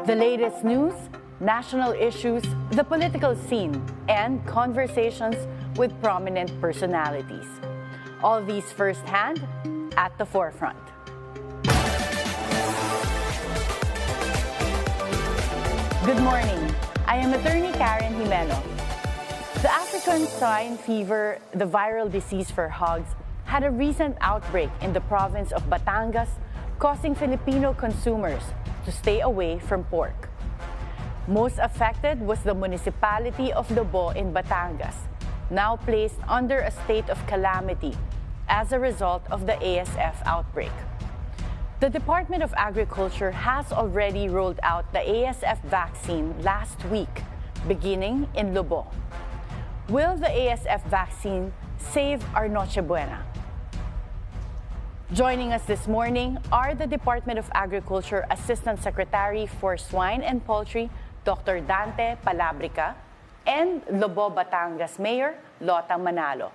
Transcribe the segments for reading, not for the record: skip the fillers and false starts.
The latest news, national issues, the political scene, and conversations with prominent personalities. All these firsthand at the forefront. Good morning. I am Atty. Karen Jimeno. The African Swine Fever, the viral disease for hogs, had a recent outbreak in the province of Batangas, causing Filipino consumers to stay away from pork. Most affected was the municipality of Lobo in Batangas, now placed under a state of calamity as a result of the ASF outbreak. The Department of Agriculture has already rolled out the ASF vaccine last week, beginning in Lobo. Will the ASF vaccine save our Noche Buena? Joining us this morning are the Department of Agriculture Assistant Secretary for Swine and Poultry, Dr. Dante Palabrica, and Lobo Batangas Mayor Lota Manalo.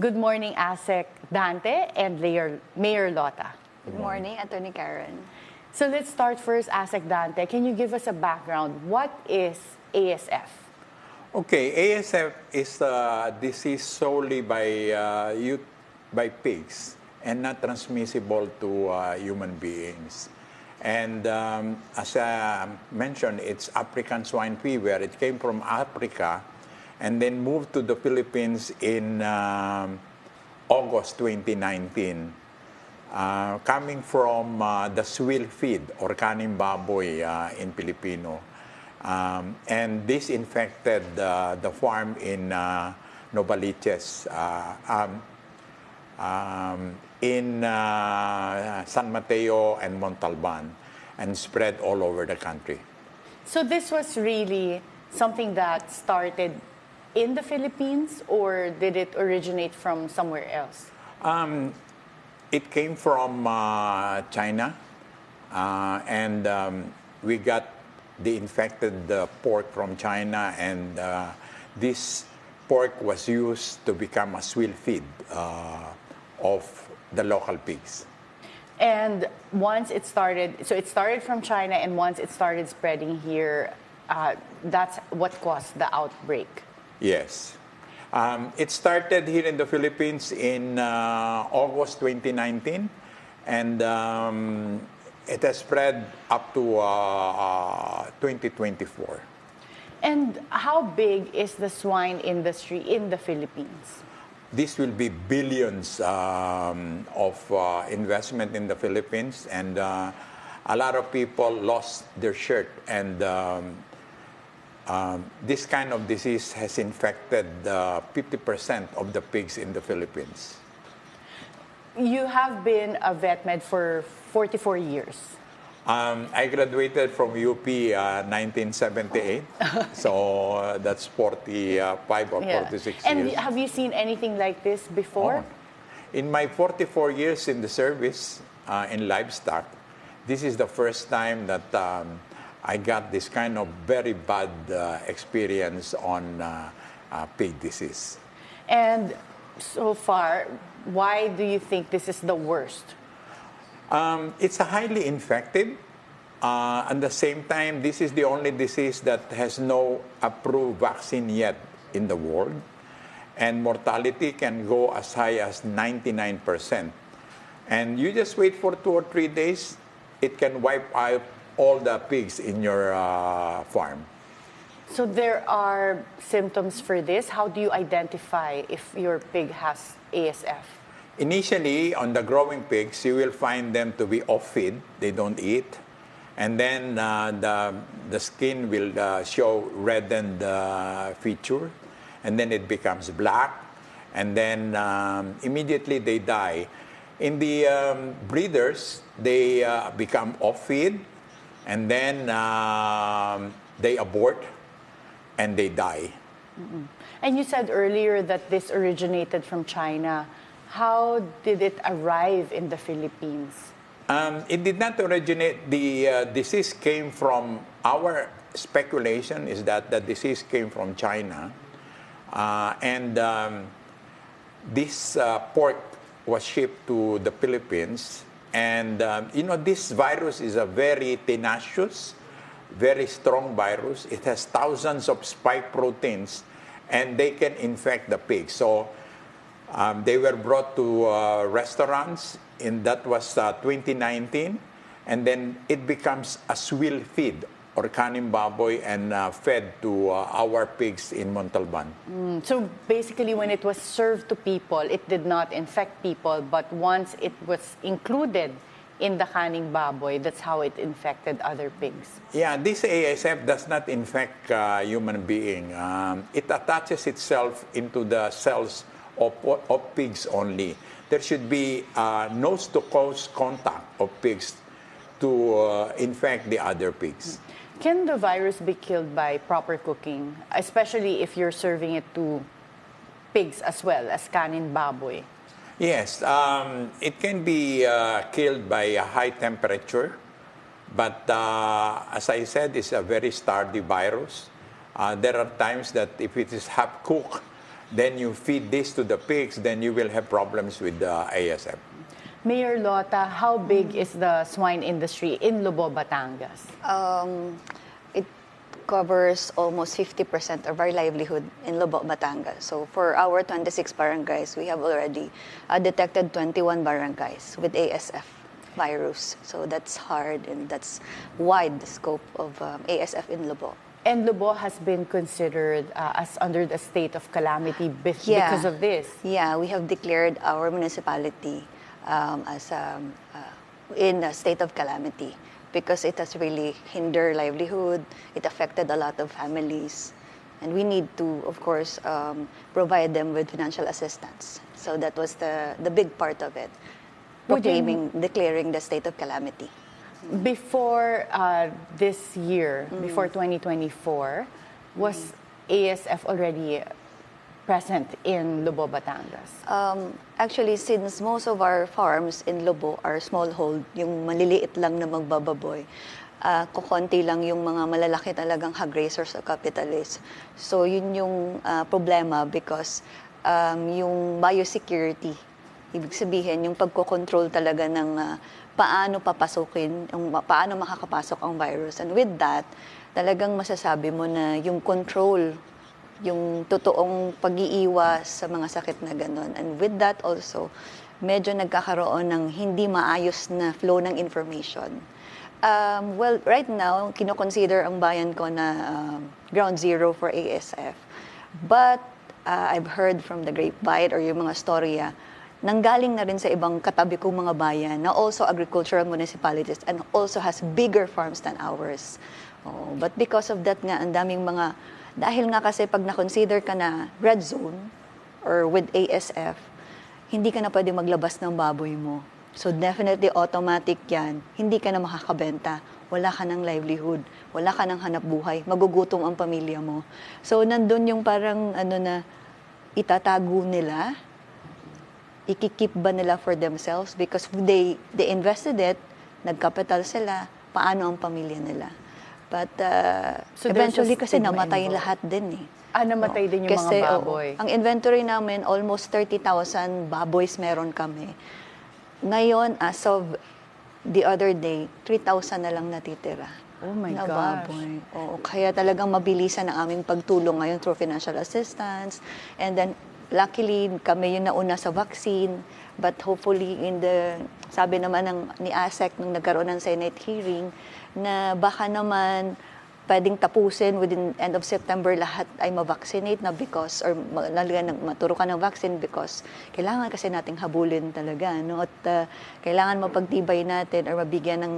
Good morning, ASEC Dante and Mayor Lota. Good morning, Atty. Karen. So let's start first, ASEC Dante. Can you give us a background? What is ASF? Okay, ASF is a disease solely by pigs and not transmissible to human beings. And as I mentioned, it's African Swine Fever. It came from Africa and then moved to the Philippines in August 2019, coming from the swill feed or kaning baboy in Filipino. And this infected the farm in Novaliches, in San Mateo and Montalban, and spread all over the country. So this was really something that started in the Philippines, or did it originate from somewhere else? It came from China, and we got the infected pork from China, and this pork was used to become a swill feed of the local pigs. And once it started, so it started from China, and once it started spreading here, that's what caused the outbreak. Yes. It started here in the Philippines in August 2019, and it has spread up to 2024. And how big is the swine industry in the Philippines? This will be billions of investment in the Philippines, and a lot of people lost their shirt. And this kind of disease has infected 50% of the pigs in the Philippines. You have been a vet med for 44 years. I graduated from UP 1978, so that's 45 or 46 years. And have you seen anything like this before? Oh. In my 44 years in the service in livestock, this is the first time that I got this kind of very bad experience on pig disease. And so far, why do you think this is the worst? It's a highly infective. At the same time, this is the only disease that has no approved vaccine yet in the world. And mortality can go as high as 99%. And you just wait for 2 or 3 days, it can wipe out all the pigs in your farm. So there are symptoms for this. How do you identify if your pig has ASF? Initially, on the growing pigs, you will find them to be off-feed. They don't eat. And then the skin will show reddened feature. And then it becomes black. And then immediately they die. In the breeders, they become off-feed. And then they abort and they die. Mm-hmm. And you said earlier that this originated from China. How did it arrive in the Philippines? It did not originate. The disease came from, our speculation is that the disease came from China. And this pork was shipped to the Philippines. And, this virus is a very tenacious very strong virus. It has thousands of spike proteins, and they can infect the pigs. So they were brought to restaurants, and that was 2019. And then it becomes a swill feed or kanin baboy and fed to our pigs in Montalban. So basically, when it was served to people, it did not infect people, but once it was included in the kaning baboy, that's how it infected other pigs. Yeah, this ASF does not infect human being. It attaches itself into the cells of pigs only. There should be nose-to-nose contact of pigs to infect the other pigs. Can the virus be killed by proper cooking, especially if you're serving it to pigs as well as kanin baboy? Yes, it can be killed by a high temperature, but as I said, it's a very sturdy virus. There are times that if it is half cooked, then you feed this to the pigs, then you will have problems with the ASF. Mayor Lota, how big is the swine industry in Lobo, Batangas? It covers almost 50% of our livelihood in Lobo, Batangas. So for our 26 barangays, we have already detected 21 barangays with ASF virus. So that's hard, and that's wide the scope of ASF in Lobo. And Lobo has been considered as under the state of calamity because of this. Yeah, we have declared our municipality in a state of calamity because it has really hindered livelihood. It affected a lot of families. And we need to, of course, provide them with financial assistance. So that was the big part of it, declaring the state of calamity. Before this year, before 2024, was ASF already present in Lobo, Batangas? Actually, since most of our farms in Lobo are smallhold, yung maliliit lang na magbababoy, kukonti lang yung mga malalaki talagang hog raisers o capitalists. So yun yung problema because yung biosecurity, ibig sabihin yung pagkocontrol talaga ng paano paano makakapasok ang virus. And with that, talagang masasabi mo na yung control, yung totoong pag-iiwas sa mga sakit na gano'n. And with that also, medyo nagkakaroon ng hindi maayos na flow ng information. Well, right now, kinoconsider ang bayan ko na ground zero for ASF. But I've heard from the grapevine or yung mga storya, nanggaling na rin sa ibang katabi kong mga bayan na also agricultural municipalities and also has bigger farms than ours. But because of that nga, ang daming mga, dahil nga kasi pag na-consider ka na red zone or with ASF, hindi ka na pwede maglabas ng baboy mo. So definitely automatic yan, hindi ka na makakabenta, wala ka ng livelihood, wala ka ng hanap buhay, magugutom ang pamilya mo. So nandun yung parang na itatago nila, ikikip ba nila for themselves because they invested it, nagkapital sila, paano ang pamilya nila. But so eventually kasi namatay lahat din eh. Namatay din yung kasi, mga baboy. Ang inventory namin, almost 30,000 baboys meron kami. Ngayon, as of the other day, 3,000 na lang natitira. Oh my na gosh. Baboy. Kaya talagang mabilisan ang aming pagtulong ngayon through financial assistance. And then, luckily, kami yung nauna sa vaccine. But hopefully, sabi naman ni Asec nung nagkaroon ng Senate hearing, na baka naman pwedeng tapusin within end of September lahat ay ma-vaccinate na because, or maturo ka ng vaccine because kailangan kasi nating habulin talaga, no? At kailangan mapagtibay natin or mabigyan ng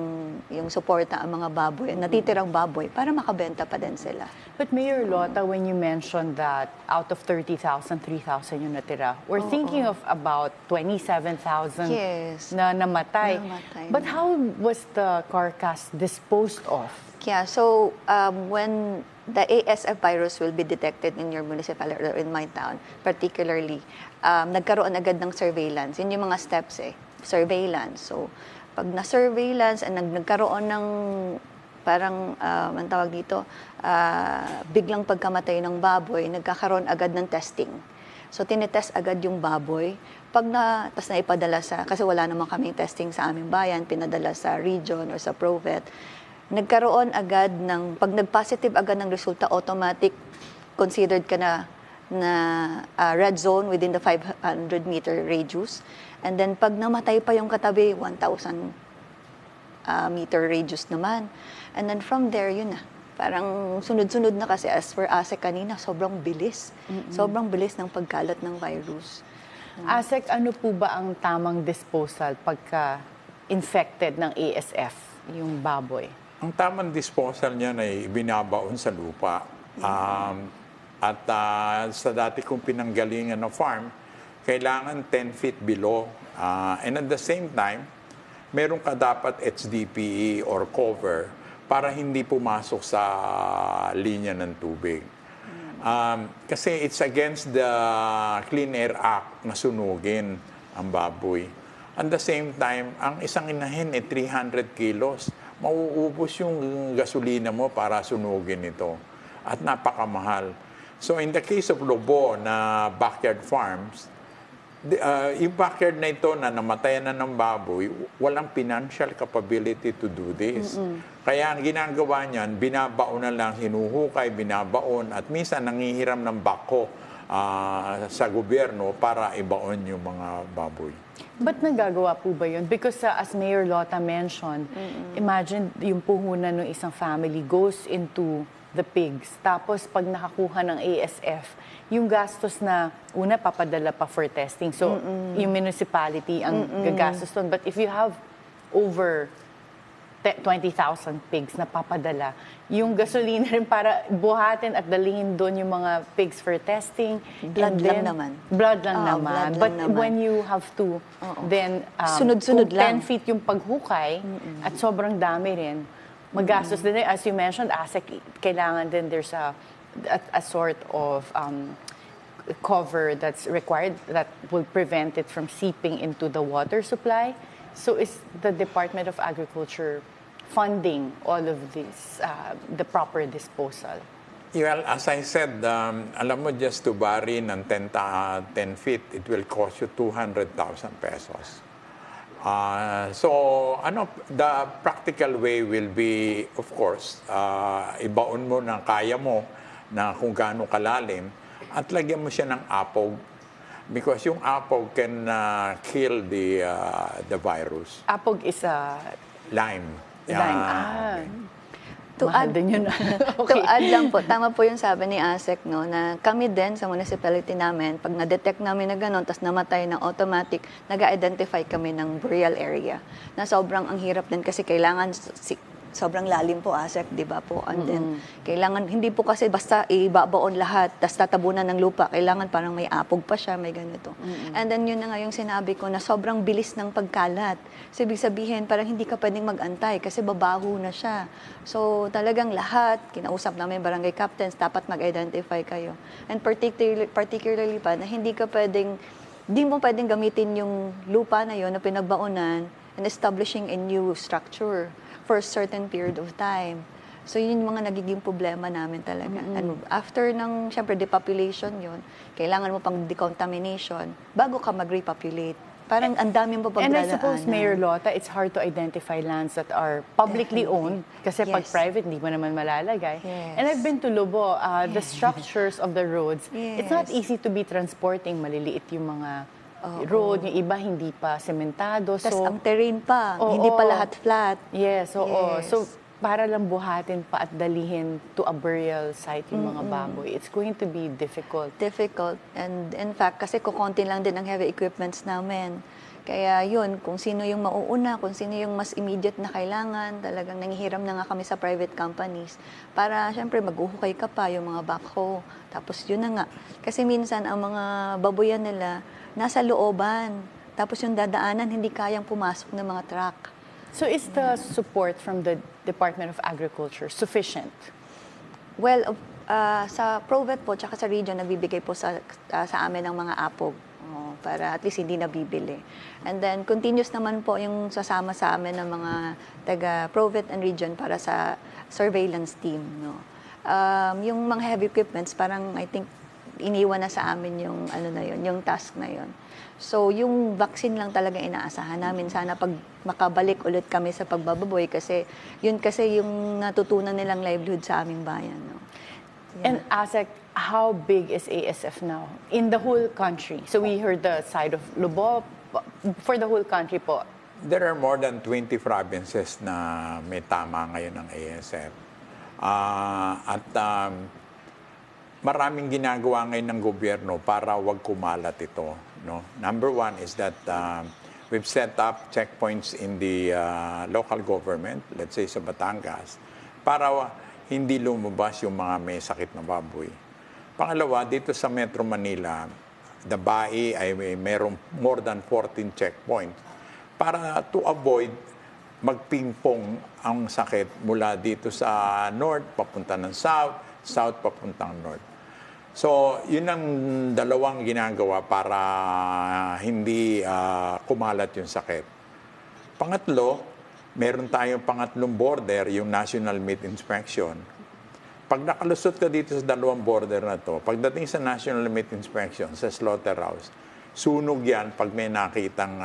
yung suporta ang mga baboy, natitirang baboy, para makabenta pa din sila. But Mayor Lota, when you mentioned that out of 30,000, 3,000 yung natira, we're thinking of about 27,000 na namatay. But how was the carcass disposed of? Yeah, so when the ASF virus will be detected in your municipality or in my town, particularly, nagkaroon agad ng surveillance. Yun yung mga steps surveillance. So, pag na-surveillance and nagkaroon ng parang, ang tawag dito, biglang pagkamatay ng baboy, nagkakaroon agad ng testing. So, tinetest agad yung baboy. Tas naipadala kasi wala naman kaming testing sa aming bayan, pinadala sa region or sa Provet. nagkaroon agad pag nag-positive agad ng resulta, automatic considered ka na red zone within the 500-meter radius. And then pag namatay pa yung katabi, 1,000 meter radius naman. And then from there, yun na. Parang sunod-sunod na kasi as per ASEC kanina, sobrang bilis. Sobrang bilis ng pagkalat ng virus. ASEC, ano po ba ang tamang disposal pagka infected ng ASF, yung baboy? Ang tamang disposal niyan ay binabaon sa lupa. Sa dati kong pinanggalingan na farm, kailangan 10 feet below. And at the same time, meron ka dapat HDPE or cover para hindi pumasok sa linya ng tubig. Kasi it's against the Clean Air Act na sunugin ang baboy. At the same time, ang isang inahin 300 kilos. Mauubos yung gasolina mo para sunugin ito. At napakamahal. So in the case of Lobo na backyard farms, yung backyard na ito na namatayan na ng baboy, walang financial capability to do this. Kaya ang ginagawa niyan, binabaon na lang, hinuhukay, binabaon, at minsan nangihiram ng bako sa gobyerno para ibaon yung mga baboy. Ba't nagagawa po ba yun? Because as Mayor Lota mentioned, imagine yung puhunan ng isang family goes into the pigs. Tapos pag nakakuha ng ASF, yung gastos na una papadala pa for testing. So yung municipality ang gagastos doon. But if you have over 20,000 pigs na papadala, yung gasolina rin para buhatin at dalhin doon yung mga pigs for testing. Blood lang naman. Blood lang naman. Blood But lang naman. when you have to, then Sunod-sunod lang. 10 feet yung paghukay at sobrang dami rin, magastos din. As you mentioned, ASEC, kailangan din there's a sort of cover that's required that will prevent it from seeping into the water supply. So is the Department of Agriculture funding all of this, the proper disposal? Well, as I said, alam mo, just to bury ng 10 feet, it will cost you 200,000 pesos. The practical way will be, of course, ibaon mo ng kaya mo na kung gaano kalalim at lagyan mo siya ng apog because yung apog can kill the virus. Apog is a Lime. lime. To Mahal add, din yun. to add lang po, tama po yung sabi ni ASEC, no, na kami din sa municipality namin, pag na-detect namin na gano'n, tapos namatay ng automatic, nag-identify kami ng burial area. Na sobrang ang hirap din kasi kailangan, sobrang lalim po ASEC, di ba po? And then, kailangan, hindi po kasi basta ibabaon lahat, tapos tatabunan ng lupa. Kailangan parang may apog pa siya, may ganito. And then, yun na nga yung sinabi ko na sobrang bilis ng pagkalat. So, ibig sabihin, parang hindi ka pwedeng mag-antay kasi babaho na siya. So, talagang lahat, kinausap namin barangay captains, dapat mag-identify kayo. And particularly pa, na hindi mo pwedeng gamitin yung lupa na yun na pinagbaonan and establishing a new structure for a certain period of time. So, yun yung mga nagiging problema namin talaga. And after ng, syempre, depopulation yun, kailangan mo pang decontamination bago ka mag-repopulate. Parang ang dami mo And I pagdadaanan. suppose, Mayor Lota, it's hard to identify lands that are publicly owned kasi pag Yes. private, di mo naman malalagay. Yes. And I've been to Lobo, the structures of the roads, it's not Yes. easy to be transporting. Maliliit yung mga road, yung iba hindi pa sementado. Tapos So, ang terrain pa, Oo. hindi pa lahat flat. yes, oo. Yes. So, para lang buhatin pa at dalihin to a burial site yung mga baboy, it's going to be difficult. Difficult. And in fact, kasi kukonti lang din ang heavy equipments namin. Kaya yun, kung sino yung mauuna, kung sino yung mas immediate na kailangan, talagang nangihiram na nga kami sa private companies. Para, syempre, maghuhukay ka pa yung mga backhoe. Tapos yun na nga. Kasi minsan, ang mga baboyan nila, nasa looban. Tapos yung dadaanan, hindi kayang pumasok ng mga truck. So, is the support from the Department of Agriculture sufficient? Well, sa Provet po, tsaka sa region, nagbibigay po sa amin ng mga apog. Para at least hindi nabibili. And then, continuous naman po yung sasama sa amin ng mga taga-Provet and region para sa surveillance team. No? Yung mga heavy equipments, parang I think iniwan na sa amin yung yung task na yun. So, yung vaccine lang talaga inaasahan namin. Sana pag makabalik ulit kami sa pagbababoy kasi yun kasi yung natutunan nilang livelihood sa aming bayan. No? Yeah. And ASEC, how big is ASF now in the whole country? So we heard the side of Lobo, for the whole country po. There are more than 20 provinces na may tama ngayon ng ASF. Maraming ginagawa ngayon ng gobyerno para wag kumalat ito. No? Number one is that we've set up checkpoints in the local government, let's say sa Batangas, para hindi lumabas yung mga may sakit na baboy. Pangalawa, dito sa Metro Manila, the BAI ay mayroong more than 14 checkpoints para to avoid magpingpong ang sakit mula dito sa north, papunta ng south, south papuntang north. So, yun ang dalawang ginagawa para hindi kumalat yung sakit. Pangatlo, meron tayong pangatlong border, yung National Meat Inspection. Pag nakalusot ka dito sa dalawang border na to, pagdating sa National Meat Inspection, sa slaughterhouse, sunog yan pag may nakitang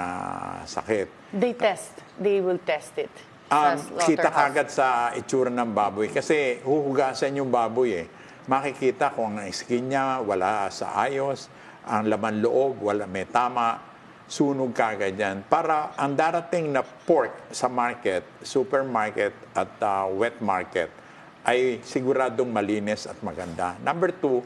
sakit. They will test it. Kita kagad sa itsura ng baboy kasi huhugasan yung baboy eh. Makikita kung ang skin niya wala sa ayos, ang laman loob, wala may tama, sunog kagad yan. Para ang darating na pork sa market, supermarket at wet market ay siguradong malinis at maganda. Number two,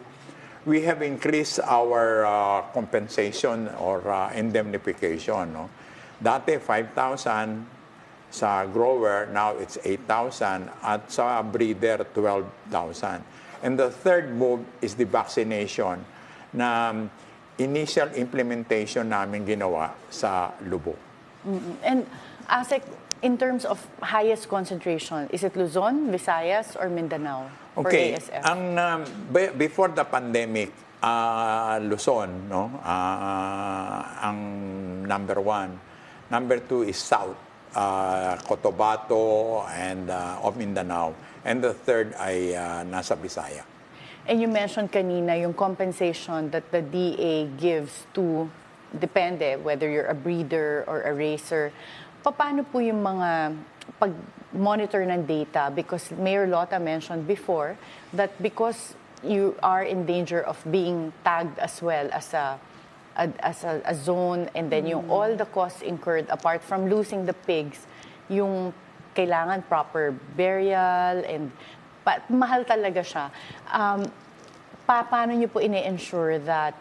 we have increased our compensation or indemnification. No? Dati 5,000 sa grower, now it's 8,000 at sa breeder 12,000. And the third move is the vaccination na initial implementation namin ginawa sa Lobo. And ASEC, in terms of highest concentration, is it Luzon, Visayas, or Mindanao for ASF? Before the pandemic, Luzon, no? Ang number one. Number two is South, Cotabato and of Mindanao. And the third ay nasa Bisaya. And you mentioned kanina yung compensation that the DA gives to, depende, whether you're a breeder or a raiser. Paano po yung mga pag-monitor ng data? Because Mayor Lota mentioned before that because you are in danger of being tagged as well as a zone, and then yung all the costs incurred apart from losing the pigs, yung kailangan proper burial and mahal talaga siya. Paano niyo po ine-ensure that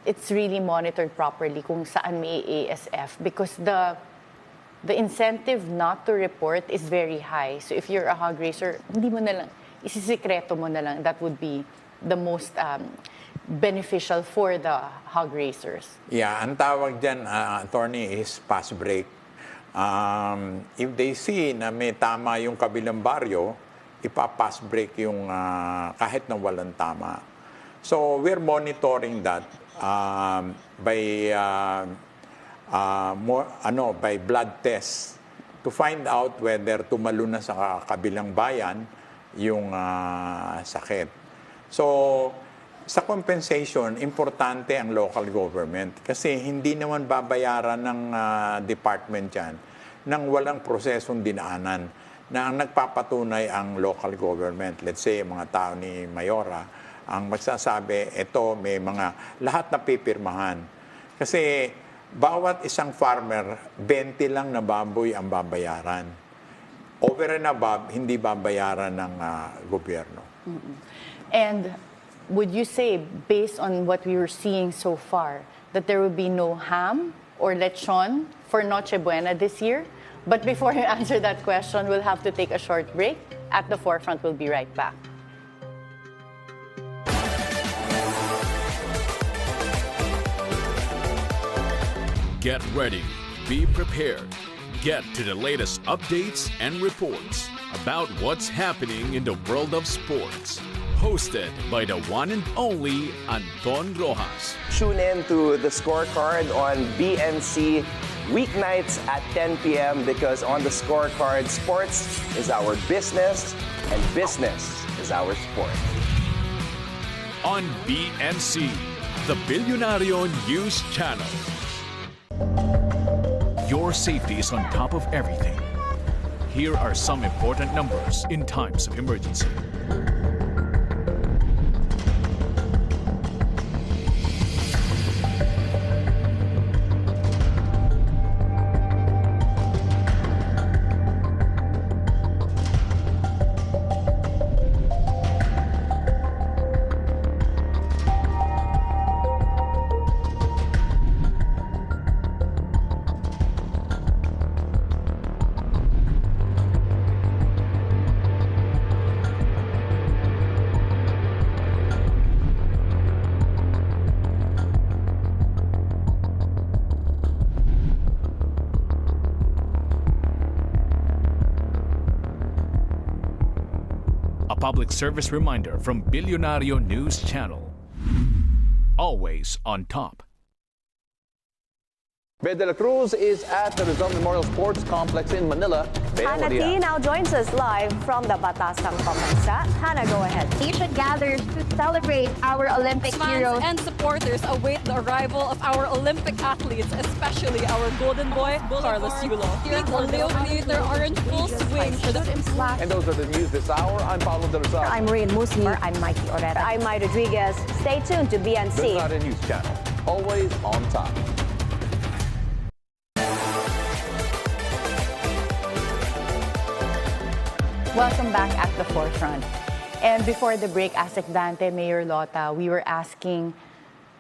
it's really monitored properly kung saan may ASF? Because the incentive not to report is very high. So if you're a hog raiser, hindi mo na lang, isisikreto mo na lang. That would be the most beneficial for the hog raisers. Yeah, ang tawag dyan, attorney, is pass break. If they see na may tama yung kabilang baryo, ipapass break yung kahit na walang tama. So we're monitoring that by blood tests to find out whether tumalo na sa kabilang bayan yung sakit. So sa compensation, importante ang local government kasi hindi naman babayaran ng department yan nang walang prosesong dinaanan na ang nagpapatunay ang local government. Let's say, mga tao ni Mayora, ang magsasabi, ito may mga lahat na pipirmahan. Kasi bawat isang farmer, 20 lang na baboy ang babayaran. Over and above, hindi babayaran ng gobyerno. And would you say, based on what we were seeing so far, that there will be no ham or lechon for Noche Buena this year? But before you answer that question, we'll have to take a short break. At the forefront, we'll be right back. Get ready, be prepared, get to the latest updates and reports about what's happening in the world of sports. Hosted by the one and only Anton Rojas. Tune in to The Scorecard on BNC weeknights at 10 p.m. because on The Scorecard, sports is our business and business is our sport. on BNC, the Bilyonaryo News Channel. Your safety is on top of everything. Here are some important numbers in times of emergency. Public service reminder from Bilyonaryo News Channel. Always on top. Bea de la Cruz is at the Rizal Memorial Sports Complex in Manila. Atty now joins us live from the Batangas Mayor. Hannah, go ahead. Nation gathers to celebrate our Olympic heroes. And supporters await the arrival of our Olympic athletes, especially our golden boy, Carlos Yulo. The Leo Theater are in full swing for the And those are the news this hour. I'm Paulo de Rizal. I'm Rian Musni. I'm Mikey Oreta. I'm Mai Rodriguez. Stay tuned to BNC. Bilyonaryo News Channel. Always on top. Welcome back at the forefront. And before the break, ASEC Dante, Mayor Lota, we were asking,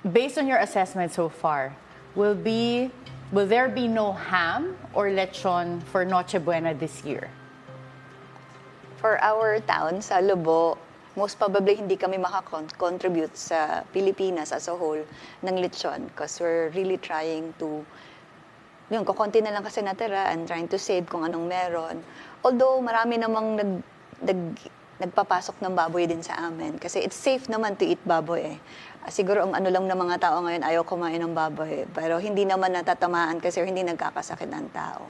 based on your assessment so far, will there be no ham or lechon for Noche Buena this year? For our town, sa Lobo, most probably hindi kami makakontribute sa Pilipinas as a whole ng lechon because we're really trying to, yun, kukunti na lang kasi natira and trying to save kung anong meron. Although marami namang nagpapasok ng baboy din sa amin kasi it's safe naman to eat baboy eh. Siguro ang ano lang ng mga tao ngayon ayaw kumain ng baboy pero hindi naman natatamaan kasi hindi nagkakasakit ng tao.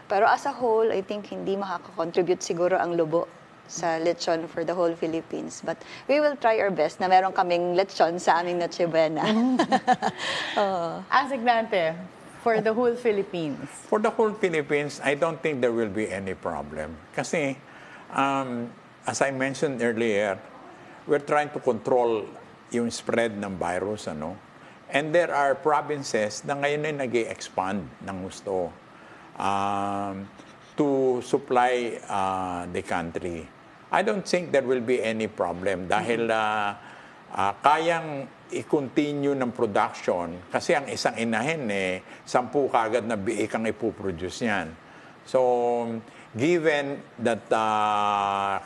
Pero as a whole, I think hindi makakakontribute siguro ang Lobo sa lechon for the whole Philippines. But we will try our best na meron kaming lechon sa aming Noche Buena. ASEC Dante, for the whole Philippines? For the whole Philippines, I don't think there will be any problem. Kasi, as I mentioned earlier, we're trying to control yung spread ng virus, ano? And there are provinces na ngayon ay nag-expand ng gusto to supply the country. I don't think there will be any problem dahil kayang i-continue ng production kasi ang isang inahin 10 kagad na biik ang ipoproduce niyan. So, given that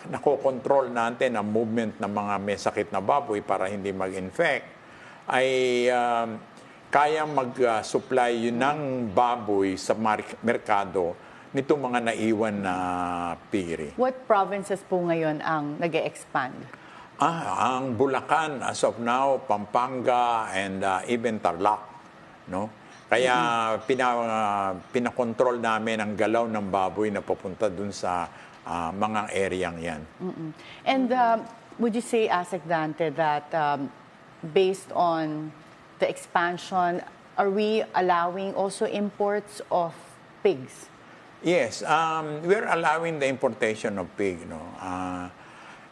nakokontrol natin ang movement ng mga may sakit na baboy para hindi mag-infect, ay kayang mag-supply yun ng baboy sa merkado nitong mga naiwan na piggery. What provinces po ngayon ang nag-expand? Ang Bulacan, as of now, Pampanga, and even Tarlac. No? Kaya pinakontrol namin ang galaw ng baboy na papunta dun sa mga areang yan. And would you say, ASEC Dante, that based on the expansion, are we allowing also imports of pigs? Yes, we're allowing the importation of pig. No?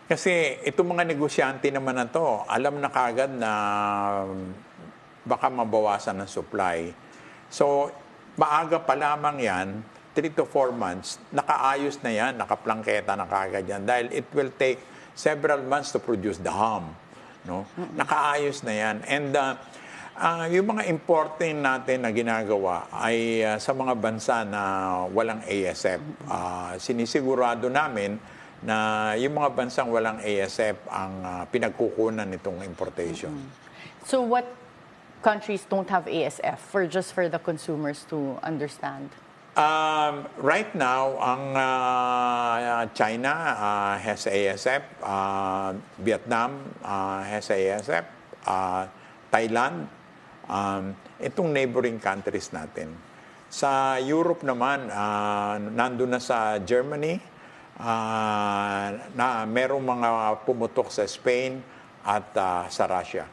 Kasi itong mga negosyante naman na to, alam na kagad na baka mabawasan ng supply. So, maaga pa lamang yan, 3 to 4 months, nakaayos na yan, nakaplangketa na kagad yan. Dahil it will take several months to produce the ham. No? Nakaayos na yan. And yung mga importing natin na ginagawa ay sa mga bansa na walang ASF. Sinisigurado namin na yung mga bansang walang ASF ang pinagkukunan nitong importation. So what countries don't have ASF just for the consumers to understand? Right now, ang China has ASF, Vietnam has ASF, Thailand, itong neighboring countries natin. Sa Europe naman, nandun na sa Germany, na merong mga pumutok sa Spain, at sa Russia.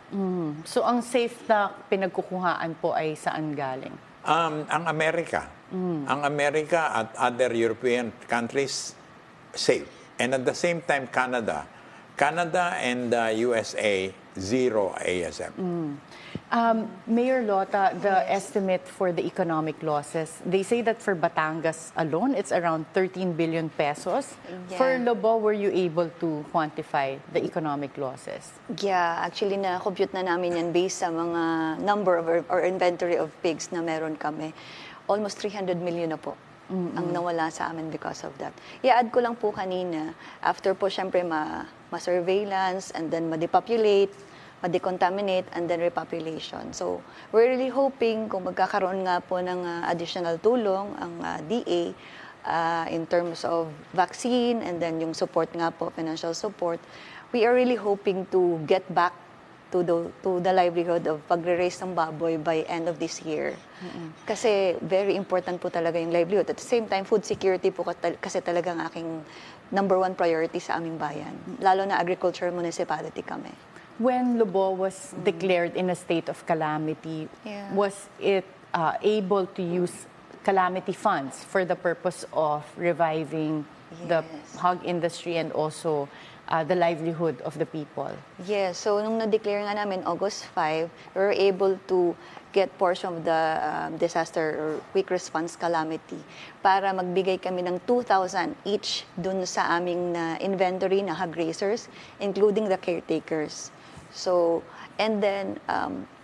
So ang safe na pinagkukuhaan po ay saan galing? Ang Amerika. Ang Amerika at other European countries, safe. And at the same time, Canada. Canada and USA, zero ASF. Mayor Lota, the estimate for the economic losses, they say that for Batangas alone, it's around 13 billion pesos. Yeah. For Lobo, were you able to quantify the economic losses? Yeah, actually na-compute na namin yan based sa mga number of or inventory of pigs na meron kami. Almost 300 million na po ang nawala sa amin because of that. I-add ko lang po kanina, after po syempre ma-surveillance and then ma-depopulate, ma-decontaminate, and then repopulation. So, we're really hoping kung magkakaroon nga po ng additional tulong ang DA in terms of vaccine and then yung support nga po, financial support, we are really hoping to get back to the livelihood of pagre-raise ng baboy by end of this year. Kasi very important po talaga yung livelihood. At the same time, food security po kasi talagang aking number one priority sa aming bayan. Lalo na agriculture municipality kami. When Lobo was declared in a state of calamity, was it able to use calamity funds for the purpose of reviving the hog industry and also the livelihood of the people? Yes. So, nung na-declare nga namin August 5, we were able to get portion of the disaster or quick response calamity para magbigay kami ng 2,000 each dun sa aming inventory na hog raisers, including the caretakers. So, and then,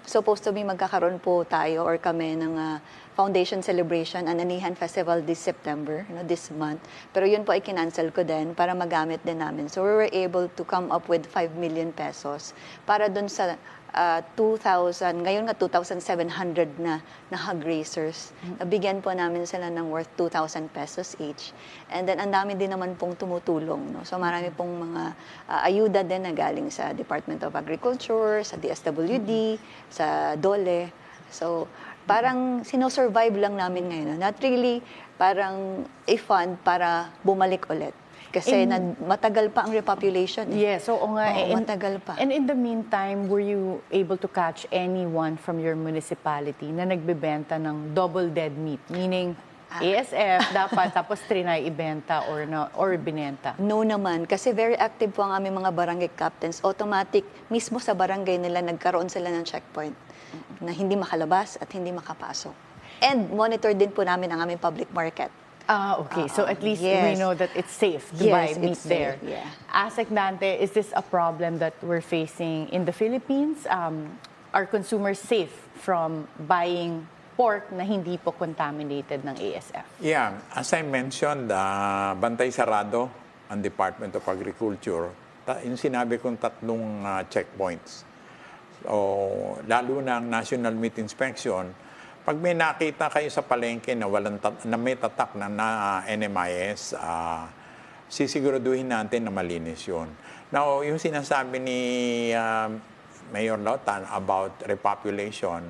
supposed to be magkakaroon po tayo or kami ng foundation celebration, Ananihan Festival this September, this month. Pero yun po ay kinancel ko din para magamit din namin. So we were able to come up with 5 million pesos para dun sa 2,000, ngayon nga 2,700 na hog raisers. Nabigyan po namin sila ng worth 2,000 pesos each. And then ang dami din naman pong tumutulong. No? So marami pong mga ayuda din na galing sa Department of Agriculture, sa DSWD, sa DOLE. So parang sinosurvive lang namin ngayon. Not really parang a fund para bumalik ulit. Kasi matagal pa ang repopulation. Yes, so matagal pa. And in the meantime, were you able to catch anyone from your municipality na nagbebenta ng double dead meat? Meaning, ASF dapat tapos trinay ibenta or binenta? No naman, kasi very active po ang aming mga barangay captains. Automatic, mismo sa barangay nila, nagkaroon sila ng checkpoint na hindi makalabas at hindi makapasok. And monitor din po namin ang aming public market. Okay. So at least we know that it's safe to buy meat there. Yeah. Asec Dante, is this a problem that we're facing in the Philippines? Are consumers safe from buying pork na hindi po contaminated ng ASF? Yeah. As I mentioned, bantay sarado ang Department of Agriculture. Yung sinabi kong tatlong checkpoints. So, lalo na ang National Meat Inspection, pag may nakita kayo sa palengke na may tatak na NMIS, sisiguraduhin natin na malinis yun. Now, yung sinasabi ni Mayor Lota about repopulation,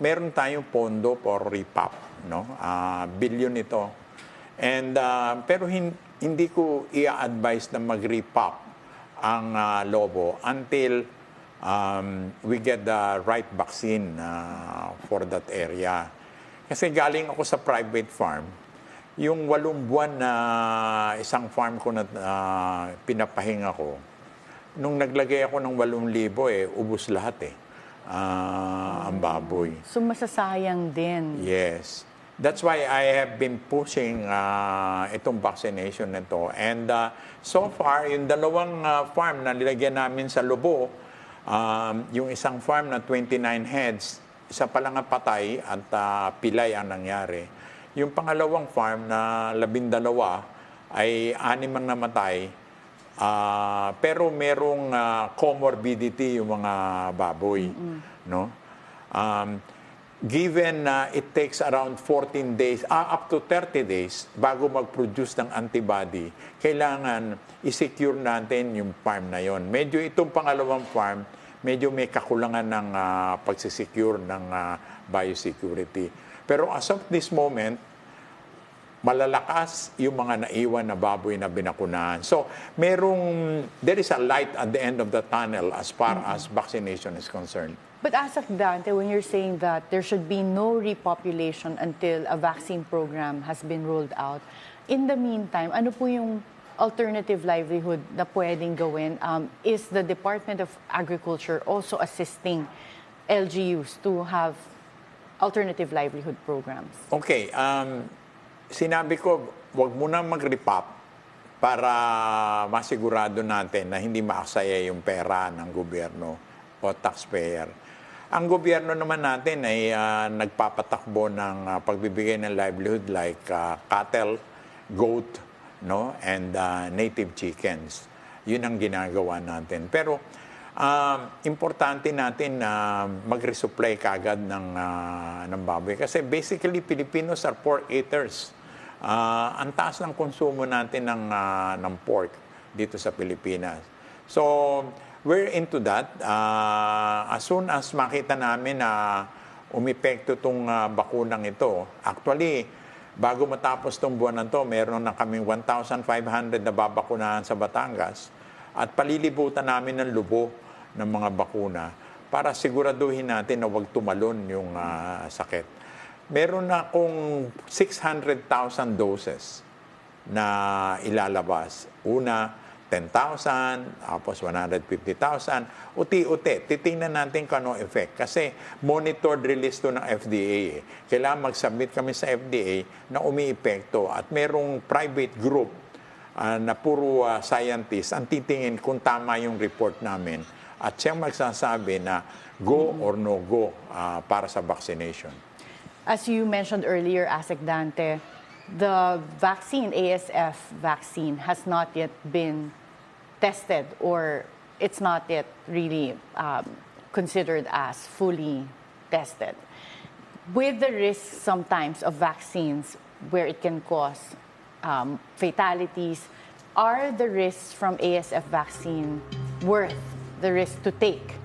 meron tayong pondo for repop, no? Billion ito. And, pero hindi ko i-advise na mag-repop ang lobo until we get the right vaccine for that area. Kasi galing ako sa private farm, yung 8 buwan na isang farm ko na pinapahinga ko, nung naglagay ako ng 8,000, ubos lahat ang baboy. So masasayang din. Yes. That's why I have been pushing itong vaccination nito. And so far, yung 2 farm na nilagyan namin sa Lobo, yung isang farm na 29 heads, isa pa lang ang patay at pilay ang nangyari. Yung pangalawang farm na 12 ay 6 ang namatay, pero merong comorbidity yung mga baboy. No? Given it takes around 14 days, up to 30 days, bago mag-produce ng antibody, kailangan i-secure natin yung farm na yon. Medyo itong pangalawang farm, medyo may kakulangan ng pagsisecure ng biosecurity. Pero as of this moment, malalakas yung mga naiwan na baboy na binakunahan. So, there is a light at the end of the tunnel as far as vaccination is concerned. But as of Dante, when you're saying that there should be no repopulation until a vaccine program has been rolled out, in the meantime, ano po yung alternative livelihood na pwedeng gawin? Is the Department of Agriculture also assisting LGUs to have alternative livelihood programs? Okay, sinabi ko, wag muna mag-repop para masigurado natin na hindi maaksaya yung pera ng gobyerno o taxpayer. Ang gobyerno naman natin ay nagpapatakbo ng pagbibigay ng livelihood like cattle, goat, no, and native chickens. Yun ang ginagawa natin. Pero importante natin na mag-resupply kagad ng baboy. Kasi basically, Filipinos are pork eaters. Ang taas ng konsumo natin ng pork dito sa Pilipinas. So, we're into that. As soon as makita namin na umepekto itong bakunang ito, actually, bago matapos itong buwan na ito, meron na kaming 1,500 na babakunahan sa Batangas at palilibutan namin ng lubo ng mga bakuna para siguraduhin natin na huwag tumalon yung sakit. Meron na akong 600,000 doses na ilalabas. Una, 10,000, tapos 150,000. Uti-uti, titingnan natin kung ano effect. Kasi monitored release to ng FDA. Kailangan mag-submit kami sa FDA na umiepekto. At merong private group na puro scientists ang titingin kung tama yung report namin. At siyang magsasabi na go or no go para sa vaccination. As you mentioned earlier, Asec Dante, the vaccine, ASF vaccine, has not yet been tested or it's not yet really considered as fully tested. With the risk sometimes of vaccines where it can cause fatalities, are the risks from ASF vaccine worth the risk to take?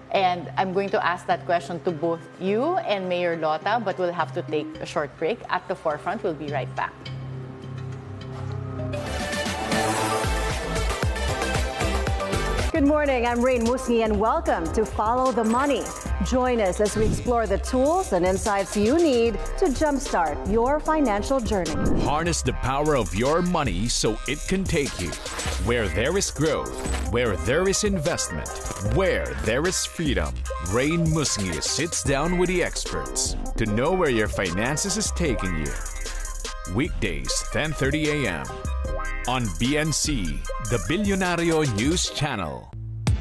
And I'm going to ask that question to both you and Mayor Lota, but we'll have to take a short break. At the forefront, we'll be right back. Good morning, I'm Rain Musngi and welcome to Follow the Money. Join us as we explore the tools and insights you need to jumpstart your financial journey. Harness the power of your money so it can take you where there is growth, where there is investment, where there is freedom. Rain Musngi sits down with the experts to know where your finances is taking you. Weekdays, 10:30 a.m. on BNC, the Billionario News Channel.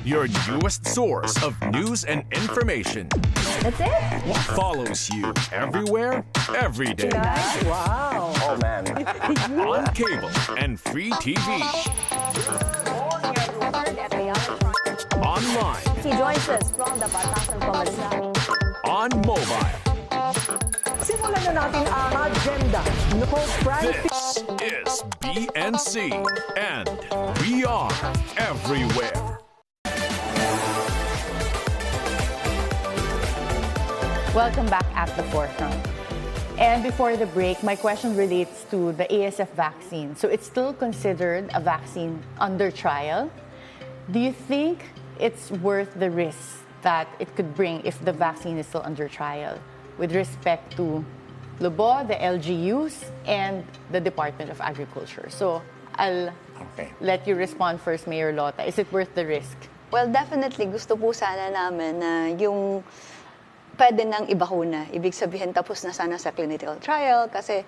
Your newest source of news and information. That's it? Follows you everywhere, every day. Guys, wow. Oh, man. On cable and free TV. Online. He joins us from the Batangas Mayor On mobile. Simulan na natin ang agenda. This is BNC, and we are everywhere. Welcome back at the forefront. And before the break, my question relates to the ASF vaccine. So it's still considered a vaccine under trial. Do you think it's worth the risk that it could bring if the vaccine is still under trial with respect to Lobo, the LGUs, and the Department of Agriculture? So I'll let you respond first, Mayor Lota. Is it worth the risk? Well, definitely. Gusto po sana namin na yung pwede nang ibakuna. Ibig sabihin, tapos na sana sa clinical trial kasi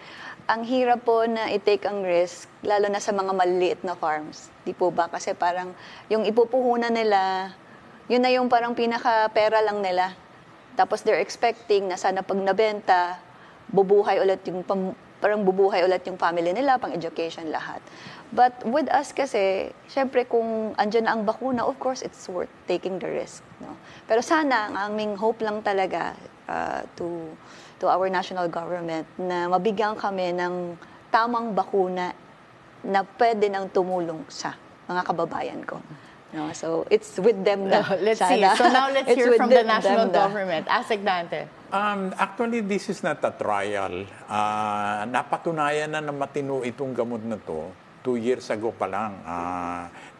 ang hirap po na i-take ang risk, lalo na sa mga maliliit na farms. Di po ba? Kasi parang yung ipupuhunan nila, yun na yung parang pinaka-pera lang nila. Tapos they're expecting na sana pag nabenta, bubuhay ulit yung family nila, pang education lahat. But with us kasi, syempre kung andyan na ang bakuna, of course, it's worth taking the risk. No? Pero sana, ang aming hope lang talaga to our national government na mabigyan kami ng tamang bakuna na pwede nang tumulong sa mga kababayan ko. No, so it's with them na. Let's see. Sana. So now let's It's hear with from the them national na. government. Asec Dante. Actually, this is not a trial. Napatunayan na matino itong gamot na to 2 years ago pa lang.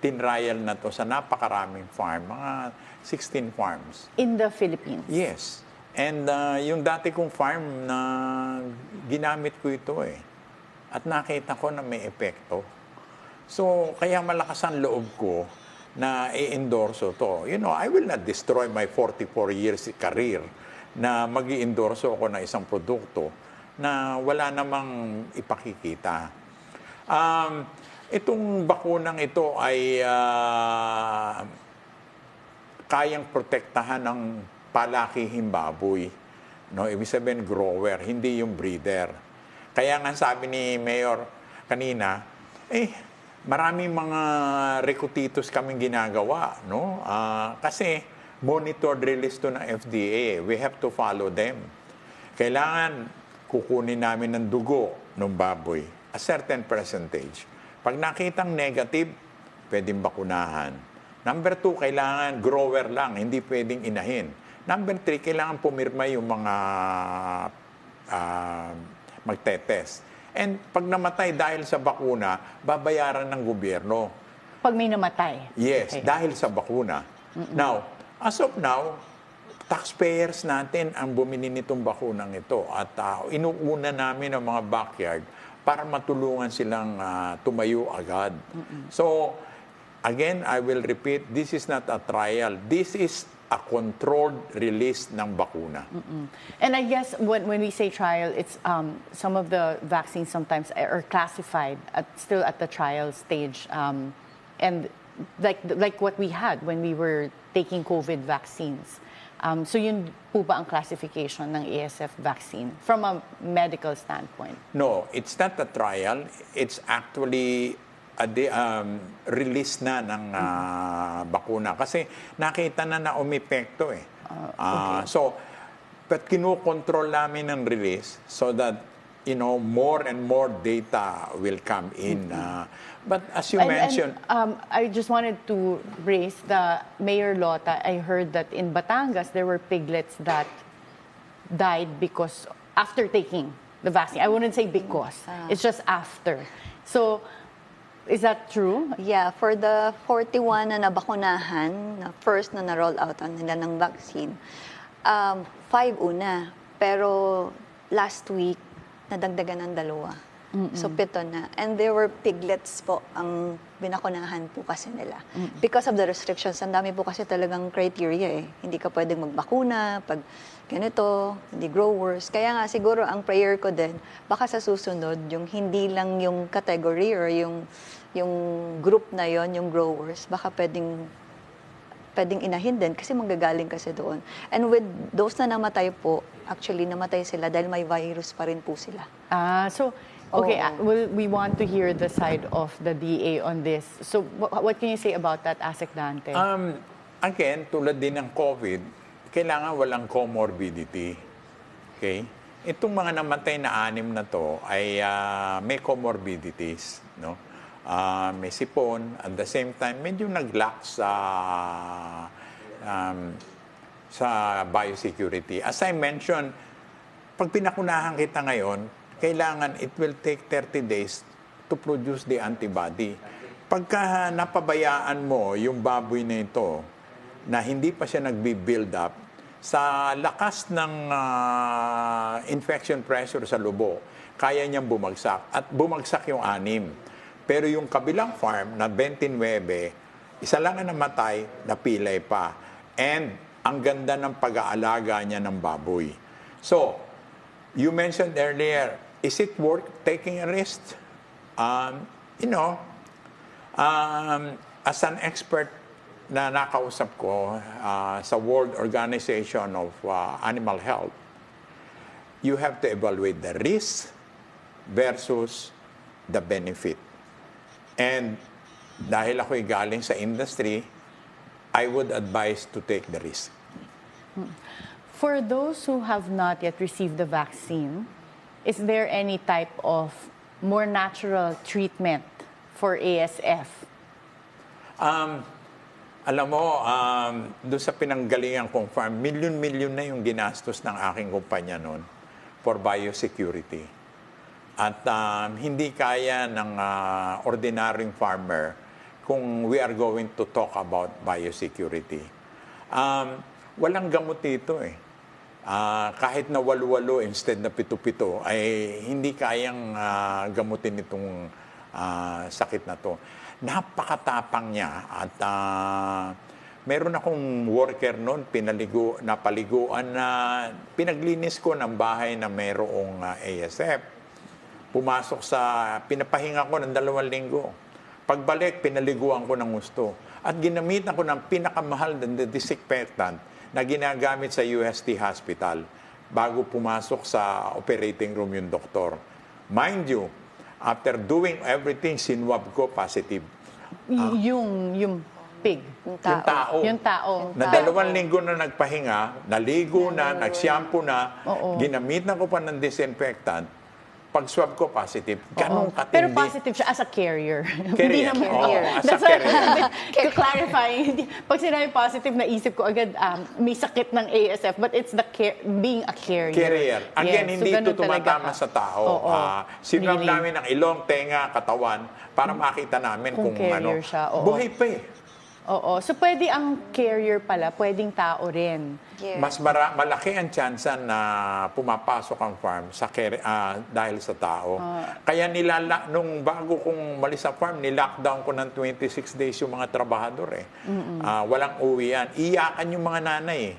Tinrial na to sa napakaraming farm, mga 16 farms. In the Philippines? Yes. And yung dati kong farm na ginamit ko ito eh. At nakita ko na may epekto. So, kaya malakas ang loob ko na i-endorso to. You know, I will not destroy my 44 years career na mag-i-endorso ako ng isang produkto na wala namang ipakikita. Itong bakunang ito ay kayang protektahan ng palakihing baboy. No, ibig sabihin grower, hindi yung breeder. Kaya nga sabi ni Mayor kanina, maraming mga recutitos kaming ginagawa, no? Kasi monitored release to ng FDA. We have to follow them. Kailangan kukunin namin ng dugo ng baboy, a certain percentage. Pag nakitang negative, pwedeng bakunahan. Number 2, kailangan grower lang, hindi pwedeng inahin. Number 3, kailangan pumirma yung mga magtetest. And pag namatay dahil sa bakuna, babayaran ng gobyerno. Pag may namatay? Yes, Okay. dahil sa bakuna. Now, as of now, taxpayers natin ang bumili nitong bakunang ito. At inuuna namin ang mga backyard para matulungan silang tumayo agad. So, again, I will repeat, this is not a trial. This is a controlled release ng bakuna. And I guess when we say trial, it's some of the vaccines sometimes are classified still at the trial stage. And like what we had when we were taking COVID vaccines. So yun po ba ang classification ng ASF vaccine from a medical standpoint? No, it's not a trial. It's actually release na ng bakuna. Kasi nakita na umepekto eh. Okay. So, but kinukontrol namin ng release so that, you know, more and more data will come in. But as you mentioned... I just wanted to raise the Mayor Lota. I heard that in Batangas, there were piglets that died because after taking the vaccine. I wouldn't say because. It's just after. So, is that true? Yeah, for the 41 na nabakunahan, na first na na-roll out nila ng vaccine, 5 una. Pero last week, nadagdagan ng 2. So 7 na. And there were piglets po ang binakunahan po kasi nila. Because of the restrictions, ang dami po kasi talagang criteria eh. Hindi ka pwedeng magbakuna pag ganito, hindi growers. Kaya nga siguro ang prayer ko din, baka sa susunod, yung hindi lang yung category or yung group na yon, yung growers, baka pwedeng inahin din kasi manggagaling kasi doon. And with those na namatay po, actually namatay sila dahil may virus pa rin po sila. So, okay, we want to hear the side of the DA on this. So, what can you say about that, Asec Dante? Again, tulad din ng COVID, kailangan walang comorbidity. Okay? Itong mga namatay na 6 na to ay may comorbidities, no? May sipon, at the same time, medyo nag-lack sa biosecurity. As I mentioned, pag pinakunahan kita ngayon, kailangan it will take 30 days to produce the antibody. Pagka napabayaan mo yung baboy na ito, na hindi pa siya nagbi-build up, sa lakas ng infection pressure sa lobo, kaya niyang bumagsak. At bumagsak yung 6. Pero yung kabilang farm na 29, isa lang na namatay, napilay pa. And ang ganda ng pag-aalaga niya ng baboy. So, you mentioned earlier, is it worth taking a risk? You know, as an expert na nakausap ko sa World Organization of Animal Health, you have to evaluate the risk versus the benefit. And dahil ako'y galing sa industry, I would advise to take the risk. For those who have not yet received the vaccine, is there any type of more natural treatment for ASF? Alam mo, doon sa pinanggalingan kong farm, milyon-milyon na yung ginastos ng aking kumpanya noon for biosecurity. At hindi kaya ng ordinaryong farmer kung we are going to talk about biosecurity. Walang gamot dito eh. Kahit na walo-walo instead na pito-pito, ay hindi kayang gamutin itong sakit na to. Napakatapang niya at meron akong worker noon, napaliguan na pinaglinis ko ng bahay na mayroong ASF. Pumasok pinapahinga ko ng 2 linggo. Pagbalik, pinaliguan ko ng gusto. At ginamitan ko ng pinakamahal na disinfectant na ginagamit sa UST Hospital bago pumasok sa operating room yung doktor. Mind you, after doing everything, sinwab ko positive. Yung pig. Yung tao. Na 2 linggo na nagpahinga, naligo na, nag-shampoo na, ginamitan ko pa ng disinfectant, pag-swab ko positive. Ganun katindi. Pero positive siya as a carrier. Hindi Carrier. naman As a That's why carrier. to clarify, pag sinabi positive, naisip ko agad may sakit ng ASF, but it's the being a carrier. Carrier. Again, Yes, hindi ganun ito tumatama talaga. sa tao. Sinwab namin ang ilong, tenga, katawan para makita namin kung carrier siya. Buhay pa eh. Oo. So, pwede ang carrier pala, pwedeng tao rin. Yes. Mas malaki ang tsansa na pumapasok ang farm dahil sa tao. Kaya nung bago kong malis sa farm, nilockdown ko ng 26 days yung mga trabahador eh. Walang uwian. Iyakan yung mga nanay eh.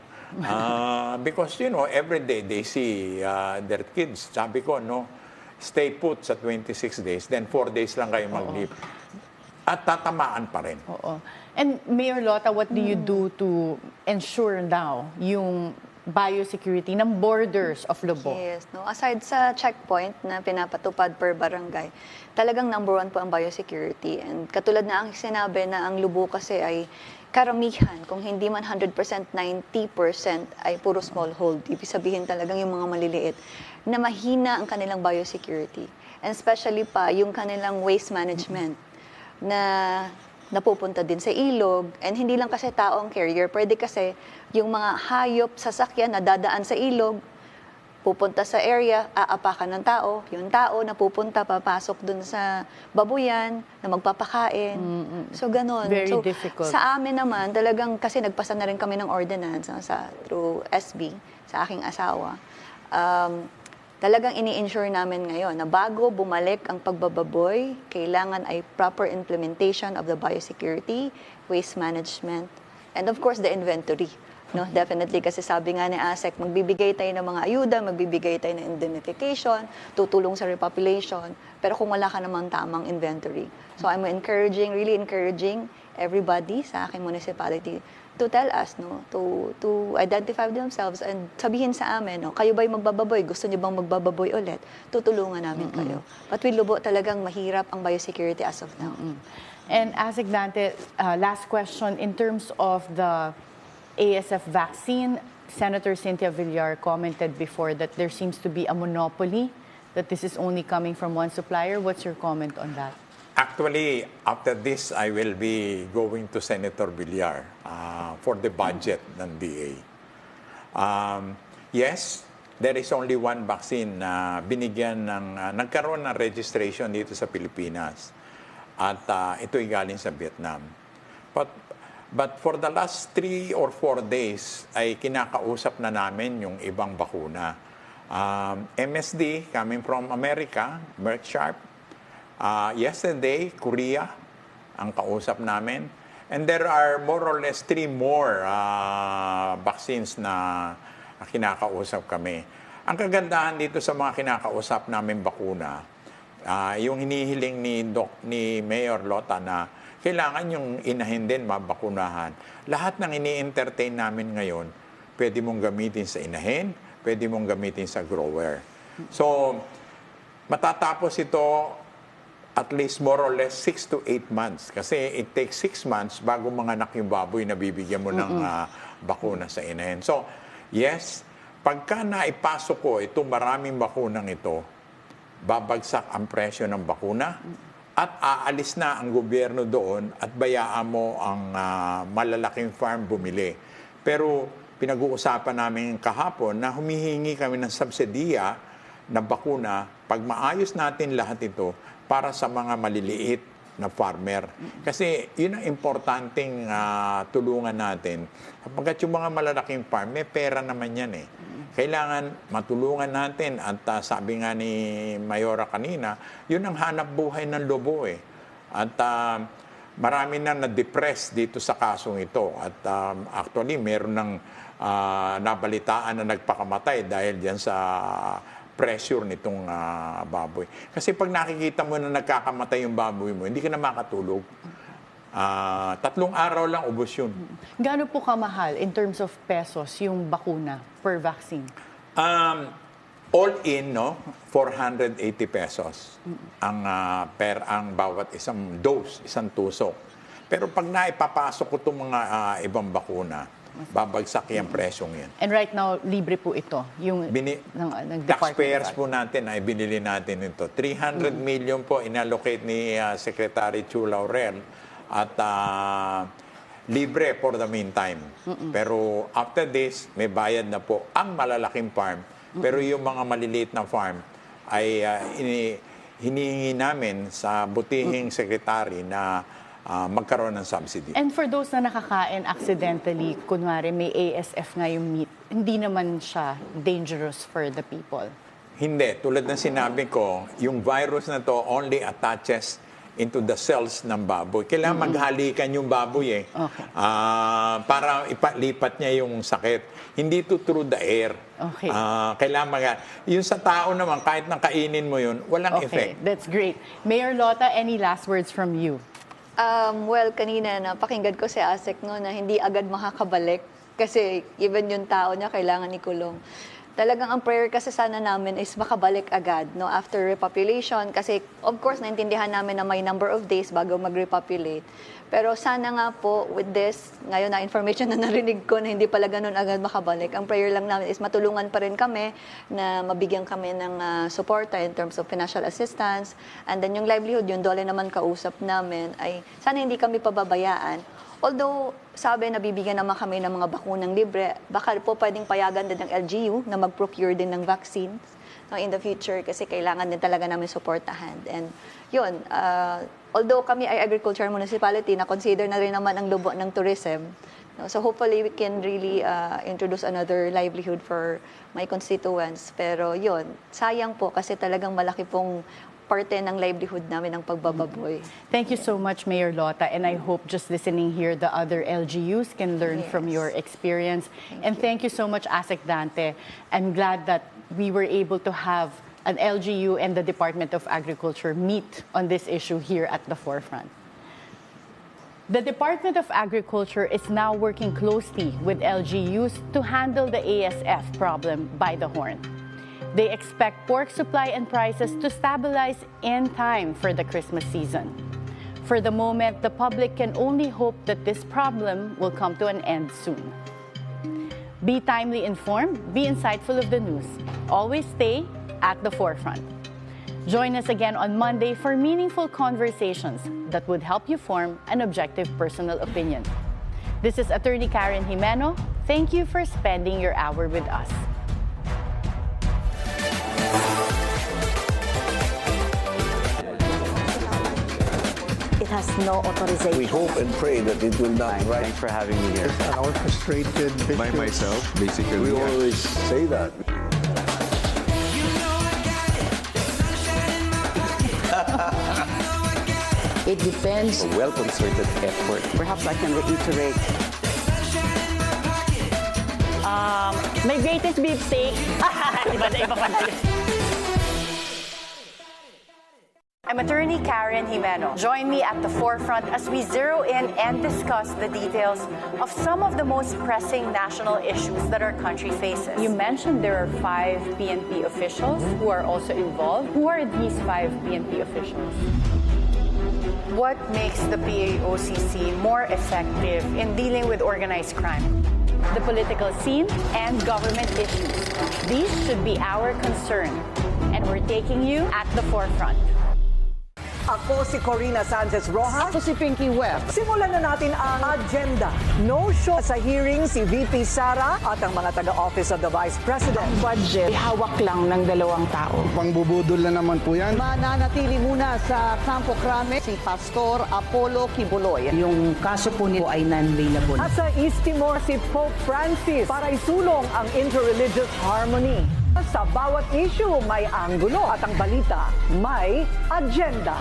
Because, every day they see their kids. Sabi ko, stay put sa 26 days, then 4 days lang kayo mag-leave. At tatamaan pa rin. Oo. And Mayor Lota, what do you do to ensure now yung biosecurity ng borders of Lobo? Yes, aside sa checkpoint na pinapatupad per barangay, talagang number 1 po ang biosecurity. And katulad na ang sinabi na ang Lobo kasi ay karamihan, kung hindi man 100%, 90% ay puro smallhold. Ibig sabihin talagang yung mga maliliit na mahina ang kanilang biosecurity. And especially pa yung kanilang waste management na napupunta din sa ilog. And hindi lang kasi tao ang carrier, pwede kasi yung mga hayop, sasakyan na dadaan sa ilog, pupunta sa area, aapakan ng tao. Yung tao na pupunta, papasok dun sa babuyan, na magpapakain. So, ganun. Very so, difficult. Sa amin naman, talagang, kasi nagpasa na rin kami ng ordinance through SB, sa aking asawa. Talagang ini-ensure namin ngayon na bago bumalik ang pagbababoy, kailangan ay proper implementation of the biosecurity, waste management, and of course, the inventory. Definitely, kasi sabi nga ni ASEC, magbibigay tayo ng mga ayuda, magbibigay tayo ng indemnification, tutulong sa repopulation, pero kung wala ka namang tamang inventory. So I'm really encouraging everybody sa aking municipality to tell us, to identify themselves and sabihin sa amin, kayo ba'y magbababoy? Gusto niyo bang magbababoy ulit? Tutulungan namin kayo. But with Lobo, talagang mahirap ang biosecurity as of now. And ASEC Dante, last question, in terms of the ASF vaccine, Senator Cynthia Villar commented before that there seems to be a monopoly, that this is only coming from one supplier. What's your comment on that? Actually, after this, I will be going to Senator Villar for the budget ng DA. Yes, there is only one vaccine na binigyan nagkaroon ng registration dito sa Pilipinas. At ito'y galing sa Vietnam. But for the last 3 or 4 days, ay kinakausap na namin yung ibang bakuna. MSD, coming from America, Merck Sharp. Yesterday, Korea, ang kausap namin. And there are more or less 3 more vaccines na kinakausap kami. Ang kagandahan dito sa mga kinakausap namin bakuna, yung hinihiling ni Mayor Lota na kailangan yung inahin din mabakunahan. Lahat ng ini-entertain namin ngayon, pwede mong gamitin sa inahin, pwede mong gamitin sa grower. So, matatapos ito at least more or less 6 to 8 months. Kasi it takes 6 months bago manganak yung baboy na bibigyan mo ng bakuna sa inahin. So, yes, pagka naipasok ko itong maraming bakunang ito, babagsak ang presyo ng bakuna at aalis na ang gobyerno doon at bayaan mo ang malalaking farm bumili. Pero pinag-uusapan namin kahapon na humihingi kami ng subsidiya na bakuna pag maayos natin lahat ito para sa mga maliliit na farmer. Kasi yun ang importanteng tulungan natin. Kapag yung mga malalaking farm, may pera naman yan eh. Kailangan matulungan natin at sabi nga ni Mayora kanina, yun ang hanap buhay ng lobo eh. At marami na na-depress dito sa kasong ito. At actually, meron ng nabalitaan na nagpakamatay dahil dyan sa pressure nitong baboy. Kasi pag nakikita mo na nagkakamatay yung baboy mo, hindi ka na makatulog. 3 araw lang, ubos yun. Gaano po kamahal in terms of pesos yung bakuna per vaccine? All in, no, 480 pesos ang bawat isang dose, isang tusok. Pero pag naipapasok ko itong mga ibang bakuna, babagsak yung presyong yan. And right now, libre po ito? Yung taxpayers po natin ay binili natin ito. 300 million po inallocate ni Secretary Chu Laurel at libre for the meantime. Pero after this, may bayad na po ang malalaking farm. Pero yung mga maliliit na farm ay hinihingi namin sa butihing secretary na magkaroon ng subsidy. And for those na nakakain accidentally, kunwari may ASF nga yung meat, hindi naman siya dangerous for the people? Hindi. Tulad ng sinabi ko, yung virus na to only attaches into the cells ng baboy. Kailangan maghalikan yung baboy eh. Okay. Para ipalipat niya yung sakit. Hindi to through the air. Okay. Kailangan yung sa tao naman, kahit nang kainin mo yun, walang effect. That's great. Mayor Lota, any last words from you? Well, kanina napakinggan ko si Asec na hindi agad makakabalik kasi even yung tao niya kailangan ikulong. Talagang ang prayer kasi sana namin is makabalik agad after repopulation kasi of course naintindihan namin na may number of days bago mag-repopulate. Pero sana nga po with this, ngayon na information na narinig ko na hindi pala ganun agad makabalik. Ang prayer lang namin is matulungan pa rin kami na mabigyan kami ng suporta in terms of financial assistance. And then yung livelihood, yung dole naman kausap namin ay sana hindi kami pababayaan. Although sabi na bibigyan naman kami ng mga bakunang libre, baka po pwedeng payagan din ng LGU na mag-procure din ng vaccines in the future kasi kailangan din talaga namin suportahan. And yun, although kami ay agriculture municipality, na-consider na rin naman ang lobo ng tourism. So hopefully we can really introduce another livelihood for my constituents. Pero yun, sayang po kasi talagang malaki pong parte ng livelihood namin ang pagbababoy. Thank you so much, Mayor Lota, and I hope just listening here, the other LGUs can learn from your experience. Thank you so much, Asec Dante. I'm glad that we were able to have an LGU and the Department of Agriculture meet on this issue here at the forefront. The Department of Agriculture is now working closely with LGUs to handle the ASF problem by the horn. They expect pork supply and prices to stabilize in time for the Christmas season. For the moment, the public can only hope that this problem will come to an end soon. Be timely informed, be insightful of the news. Always stay at the forefront. Join us again on Monday for meaningful conversations that would help you form an objective personal opinion. This is Atty. Karen Jimeno. Thank you for spending your hour with us. It has no authorization. We hope and pray that it will not. Thanks for having me here. Our frustrated By myself, basically. We always say that. It depends. A well-concerted effort. Perhaps I can reiterate. My greatest beefsteak. Iba pa tayo. I'm Atty. Karen Jimeno. Join me at the forefront as we zero in and discuss the details of some of the most pressing national issues that our country faces. You mentioned there are 5 PNP officials who are also involved. Who are these 5 PNP officials? What makes the PAOCC more effective in dealing with organized crime? The political scene and government issues. These should be our concern, and we're taking you at the forefront. Ako si Corina Sanchez Rojas. Ako si Pinky Webb. Simulan na natin ang agenda. No show sa hearing si VP Sara at ang mga taga-Office of the Vice President. Budget, hawak lang ng 2 tao. Pangbubudol na naman po yan. Mananatili muna sa Campo Crame si Pastor Apollo Kibuloy. Yung kaso po nito ay non-bailable. At sa East Timor si Pope Francis para isulong ang interreligious harmony. Sa bawat issue may anggulo at ang balita may agenda.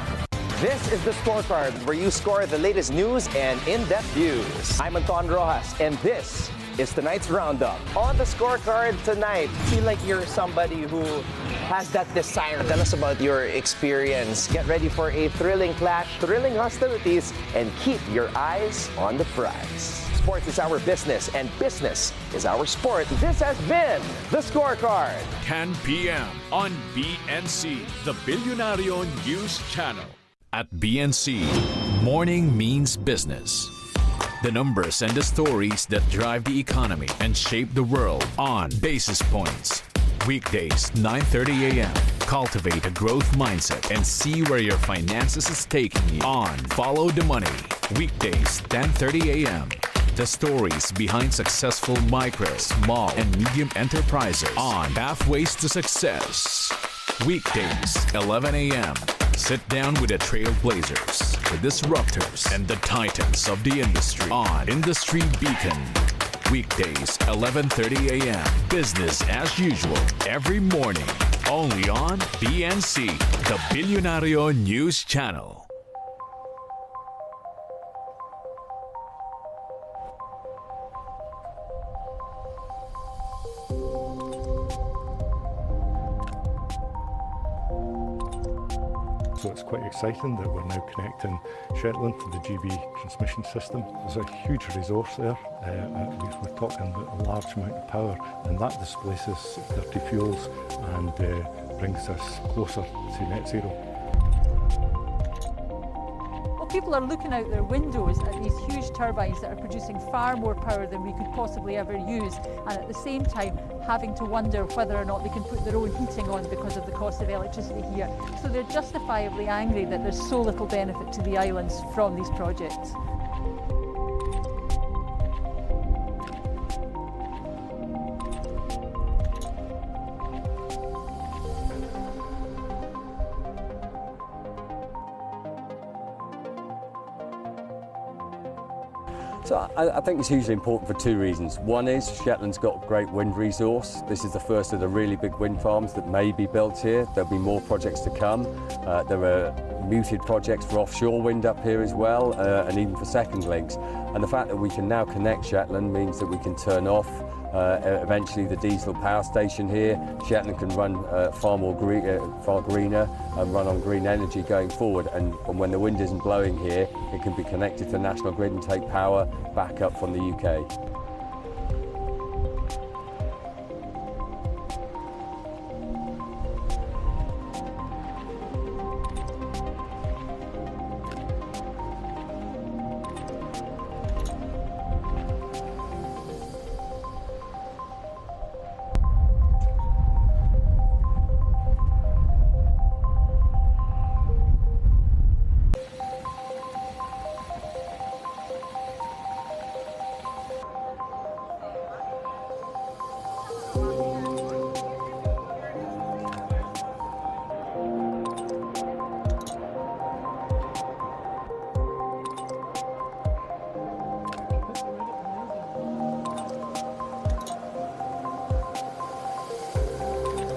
This is the Scorecard, where you score the latest news and in-depth views. I'm Anton Rojas, and this is tonight's roundup. On the Scorecard tonight, feel like you're somebody who has that desire. Tell us about your experience. Get ready for a thrilling clash, thrilling hostilities, and keep your eyes on the prize. Sports is our business, and business is our sport. This has been the Scorecard. 10 p.m. on BNC, the Billionario News Channel. At BNC, morning means business. The numbers and the stories that drive the economy and shape the world on Basis Points. Weekdays, 9:30 a.m. Cultivate a growth mindset and see where your finances is taking you on Follow the Money. Weekdays, 10:30 a.m. The stories behind successful micro, small, and medium enterprises on Pathways to Success. Weekdays, 11 a.m. Sit down with the trailblazers, the disruptors, and the titans of the industry on Industry Beacon. Weekdays, 11:30 a.m. Business as usual every morning. Only on BNC, the Billionario News Channel. So it's quite exciting that we're now connecting Shetland to the GB transmission system. There's a huge resource there. We're talking about a large amount of power, and that displaces dirty fuels and brings us closer to net zero. People are looking out their windows at these huge turbines that are producing far more power than we could possibly ever use, and at the same time having to wonder whether or not they can put their own heating on because of the cost of electricity here. So they're justifiably angry that there's so little benefit to the islands from these projects. So I think it's hugely important for 2 reasons. One is Shetland's got great wind resource. This is the first of the really big wind farms that may be built here. There'll be more projects to come. There are muted projects for offshore wind up here as well, and even for second links. And the fact that we can now connect Shetland means that we can turn off eventually the diesel power station here. Shetland can run far greener and run on green energy going forward. And when the wind isn't blowing here, it can be connected to the national grid and take power back up from the UK.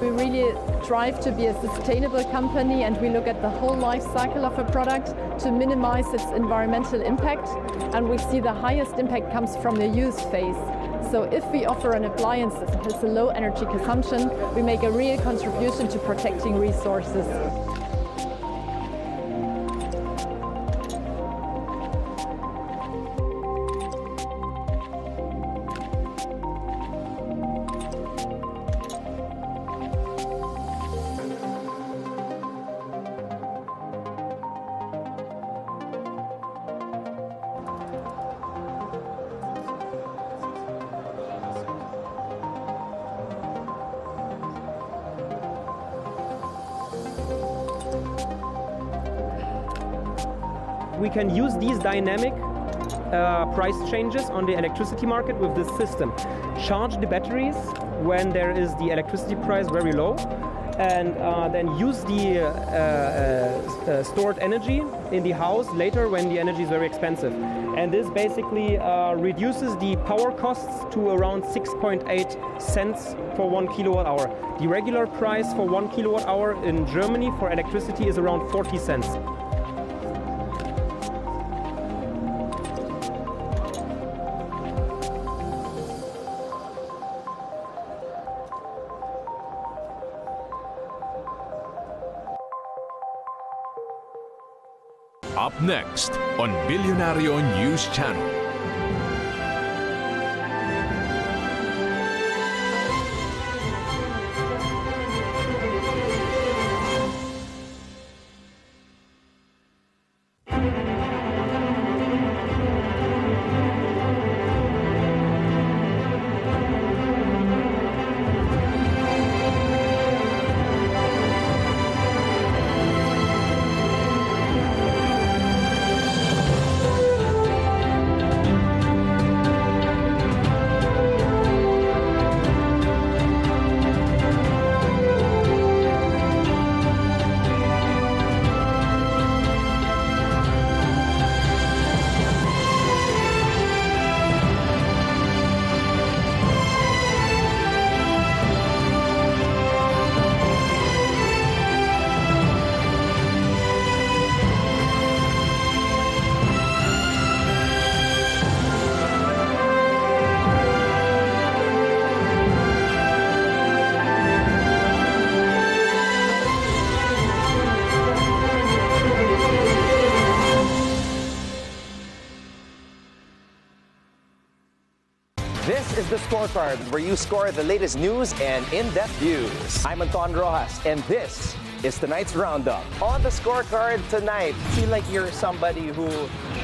We really strive to be a sustainable company, and we look at the whole life cycle of a product to minimize its environmental impact. And we see the highest impact comes from the use phase. So if we offer an appliance that has a low energy consumption, we make a real contribution to protecting resources. we can use these dynamic price changes on the electricity market with this system. Charge the batteries when there is the electricity price very low, and then use the stored energy in the house later when the energy is very expensive. And this basically reduces the power costs to around 6.8 cents for 1 kilowatt hour. The regular price for 1 kilowatt hour in Germany for electricity is around 40 cents. Up next on Bilyonaryo News Channel. This is the scorecard where you score the latest news and in-depth views. I'm Anton Rojas, and this is tonight's roundup. On the scorecard tonight, feel like you're somebody who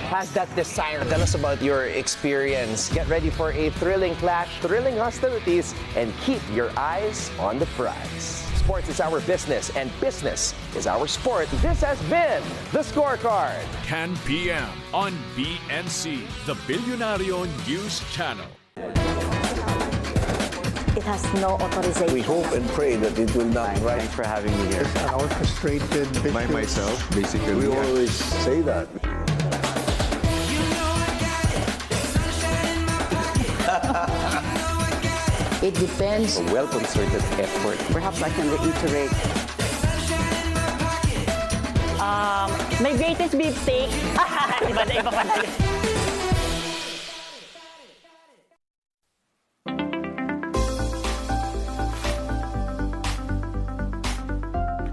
has that desire. Tell us about your experience. Get ready for a thrilling clash, thrilling hostilities, and keep your eyes on the prize. Sports is our business, and business is our sport. This has been the scorecard. 10 p.m. on BNC, the Bilyonaryo News Channel. It has no authorization. We hope and pray that it will not. Right. Thanks for having me here. Our frustrated business. Myself, basically. We always say that. It depends. A well-concerted effort. Perhaps I can reiterate. My greatest beef steak. Iba na iba pala yun.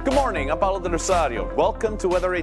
Good morning, I'm Paulo de Rosario. Welcome to Weather